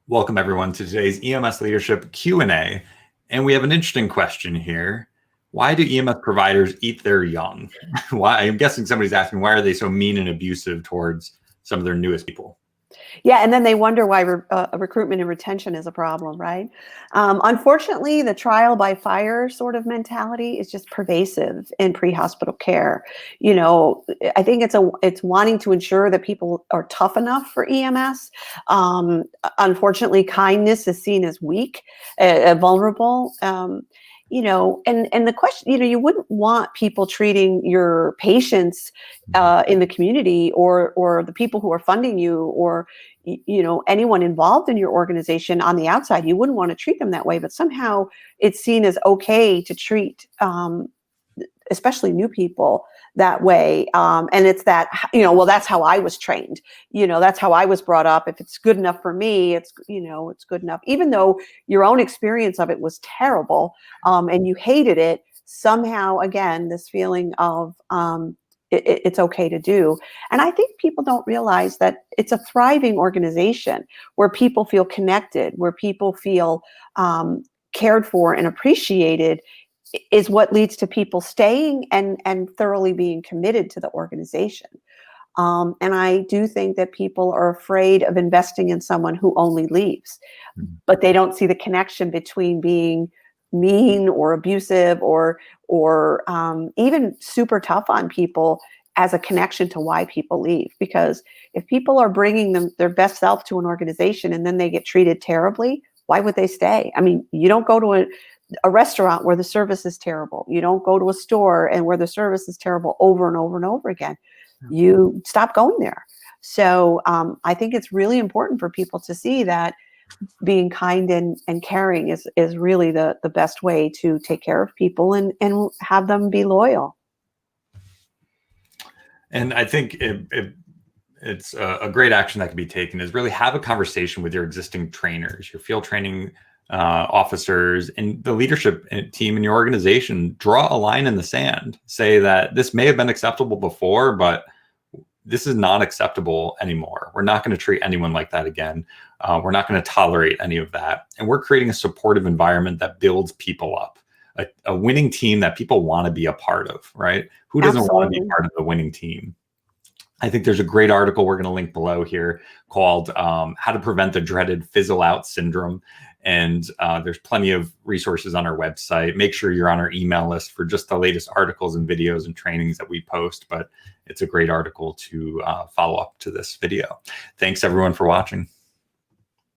Welcome everyone to today's EMS Leadership Q&A. And we have an interesting question here. Why do EMS providers eat their young? Why? I'm guessing somebody's asking, why are they so mean and abusive towards some of their newest people? Yeah, and then they wonder why recruitment and retention is a problem, right? Unfortunately, the trial by fire sort of mentality is just pervasive in pre-hospital care. You know, I think it's wanting to ensure that people are tough enough for EMS. Unfortunately, kindness is seen as weak, vulnerable. And the question, you wouldn't want people treating your patients in the community or the people who are funding you or anyone involved in your organization on the outside. You wouldn't want to treat them that way, but somehow it's seen as okay to treat especially new people that way. And it's that, well, that's how I was trained. That's how I was brought up. If it's good enough for me, it's good enough. Even though your own experience of it was terrible and you hated it, somehow, again, this feeling of it's okay to do. And I think people don't realize that it's a thriving organization where people feel connected, where people feel cared for and appreciated, is what leads to people staying and thoroughly being committed to the organization. And I do think that people are afraid of investing in someone who only leaves, but they don't see the connection between being mean or abusive or even super tough on people as a connection to why people leave. Because if people are bringing their best self to an organization and then they get treated terribly, why would they stay? I mean, you don't go to a restaurant where the service is terrible. You don't go to a store and where the service is terrible over and over and over again. You stop going there. So I think it's really important for people to see that being kind and caring is really the best way to take care of people and have them be loyal. And I think it's a great action that can be taken is really have a conversation with your existing trainers, your field training officers, and the leadership team in your organization. Draw a line in the sand. Say that this may have been acceptable before, but this is not acceptable anymore. We're not going to treat anyone like that again. We're not going to tolerate any of that. And we're creating a supportive environment that builds people up, a winning team that people want to be a part of, right? Who doesn't want to be part of the winning team? I think there's a great article we're going to link below here called How to Prevent the Dreaded Fizzle Out Syndrome. And there's plenty of resources on our website. Make sure you're on our email list for just the latest articles and videos and trainings that we post. But it's a great article to follow up to this video. Thanks everyone for watching.